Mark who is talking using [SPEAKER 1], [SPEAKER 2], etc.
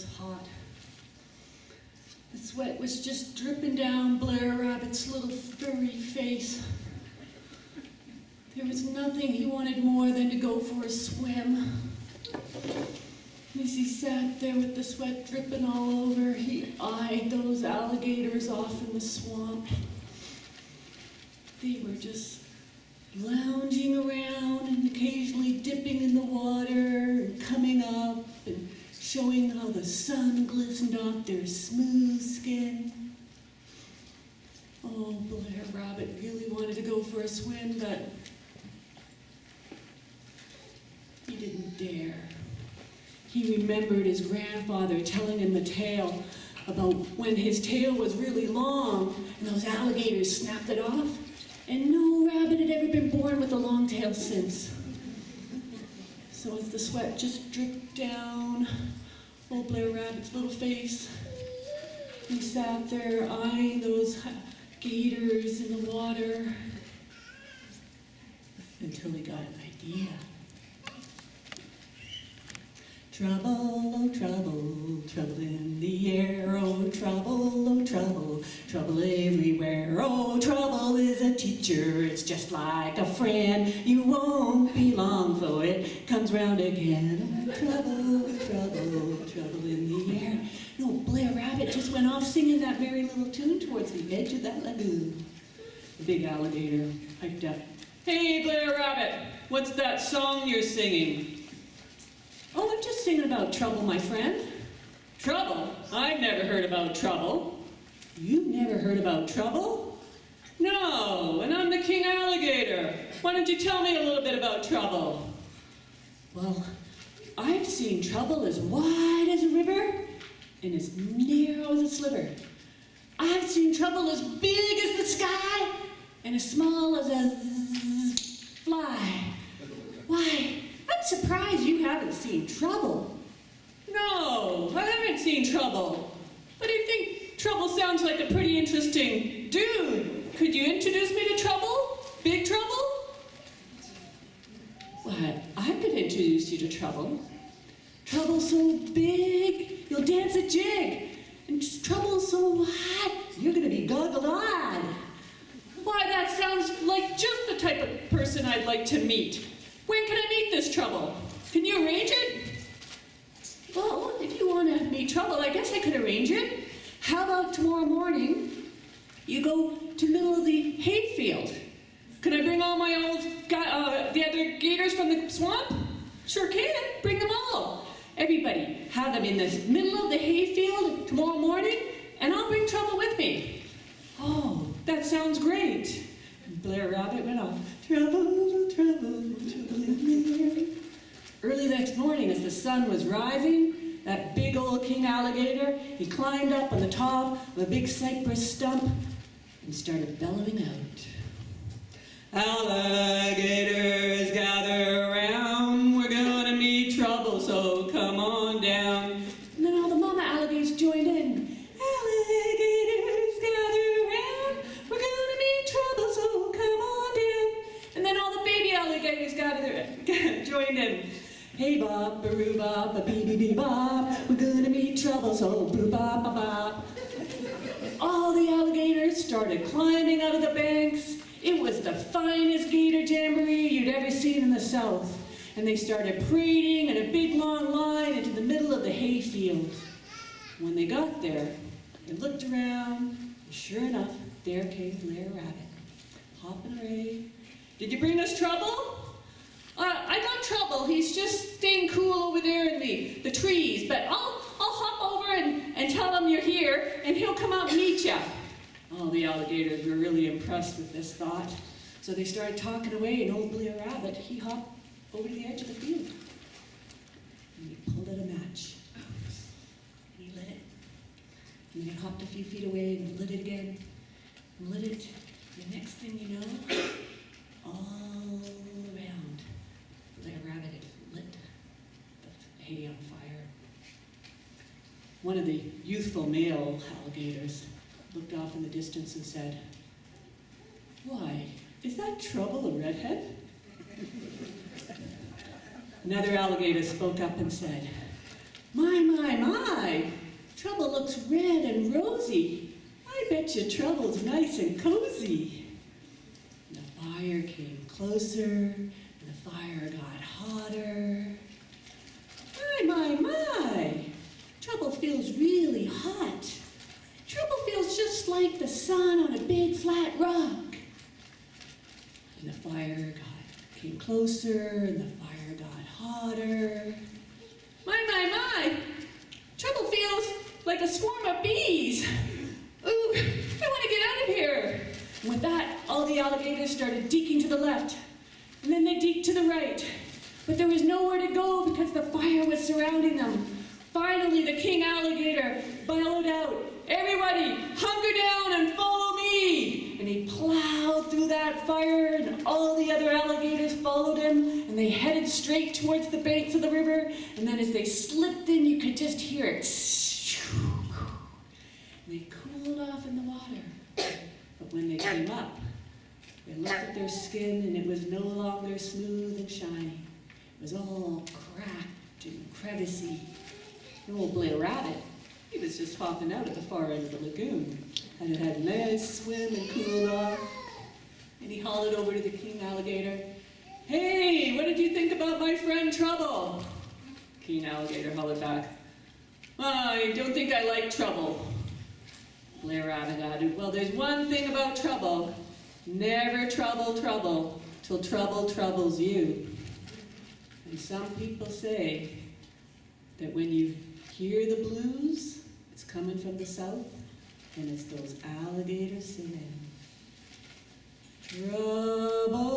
[SPEAKER 1] was hot. The sweat was just dripping down Blair Rabbit's little furry face. There was nothing he wanted more than to go for a swim. As he sat there with the sweat dripping all over, he eyed those alligators off in the swamp. They were just lounging around and occasionally dipping in the water and coming up and showing how the sun glistened off their smooth skin. Oh, Blair Rabbit really wanted to go for a swim, but he didn't dare. He remembered his grandfather telling him the tale about when his tail was really long and those alligators snapped it off, and no rabbit had ever been born with a long tail since. So as the sweat just dripped down old Blair Rabbit's little face, he sat there eyeing those gators in the water until he got an idea. Trouble, oh trouble, trouble in the air, oh trouble, trouble everywhere. Oh, trouble is a teacher, it's just like a friend. You won't be long for it comes round again. Oh, trouble in the air. No, Blair Rabbit just went off singing that merry little tune towards the edge of that lagoon. The big alligator piped up. Hey, Blair Rabbit, what's that song you're singing? Oh, I'm just singing about trouble, my friend. Trouble? I've never heard about trouble. You've never heard about trouble? No, and I'm the king alligator. Why don't you tell me a little bit about trouble? Well, I've seen trouble as wide as a river and as narrow as a sliver. I've seen trouble as big as the sky and as small as a fly. Why? I'm surprised you haven't seen trouble. No, I haven't seen trouble. But I think Trouble sounds like a pretty interesting dude. Could you introduce me to Trouble? Big Trouble? What? I could introduce you to Trouble. Trouble's so big, you'll dance a jig. And Trouble's so wide, you're gonna be goggle-eyed. Why, that sounds like just the type of person I'd like to meet. When can I meet this Trouble? Can you arrange it? Well, if you want to meet Trouble, I guess I could arrange it. How about tomorrow morning, you go to the middle of the hayfield? Could I bring all my the other gators from the swamp? Sure can. Bring them all. Everybody, have them in the middle of the hayfield tomorrow morning, and I'll bring Trouble with me. Oh, that sounds great. Blair Rabbit went off. Trouble, trouble, trouble in the air. Early next morning, as the sun was rising, that big old king alligator, he climbed up on the top of a big cypress stump and started bellowing out. Alligators, gather around. We're gonna meet Trouble, so come on down. And then all the mama alligators joined in. Alligators, gather around. We're gonna meet Trouble, so come on down. And then all the baby alligators joined in. Hey bop, baroo bop, a bee bee bee bop. We're gonna meet Trouble, so boo bop bop bop. All the alligators started climbing out of the banks. It was the finest gator jamboree you'd ever seen in the South. And they started parading in a big long line into the middle of the hayfield. When they got there, they looked around, and sure enough, there came Blair Rabbit, hopping away. Did you bring us Trouble? I got Trouble. He's just staying cool over there in the trees, but I'll hop over and tell him you're here, and he'll come out and meet you. All the alligators were really impressed with this thought, so they started talking away, and old Blair Rabbit, he hopped over to the edge of the field, and he pulled out a match, and he lit it, and then he hopped a few feet away and lit it again, and lit it. The next thing you know, all around, Blair Rabbit had lit the hay on fire. One of the youthful male alligators looked off in the distance and said, "Why, is that Trouble a redhead?" Another alligator spoke up and said, My, Trouble looks red and rosy. I bet you Trouble's nice and cozy. And the fire came closer, and the fire got hotter. My, Trouble feels really hot. Trouble feels just like the sun on a big flat rock. And the fire came closer, and the fire got hotter. My, Trouble feels like a swarm of bees. Ooh, I want to get out of here. And with that, all the alligators started deeking to the left, and then they deeked to the right. But there was nowhere to go because the fire was surrounding them. Finally, the king alligator bellowed out, "Everybody, hunker down and follow me!" And he plowed through that fire, and all the other alligators followed him, and they headed straight towards the banks of the river. And then as they slipped in, you could just hear it. And they cooled off in the water. But when they came up, they looked at their skin, and it was no longer smooth and shiny. It was all cracked and crevicey. And old Blair Rabbit, he was just hopping out at the far end of the lagoon, and it had a nice swim and cooled off. And he hollered over to the king alligator, "Hey, what did you think about my friend Trouble?" King alligator hollered back, "I don't think I like trouble." Blair Rabbit added, "Well, there's one thing about trouble. Never trouble till trouble troubles you." And some people say that when you hear the blues, it's coming from the south, and it's those alligators singing, "Trouble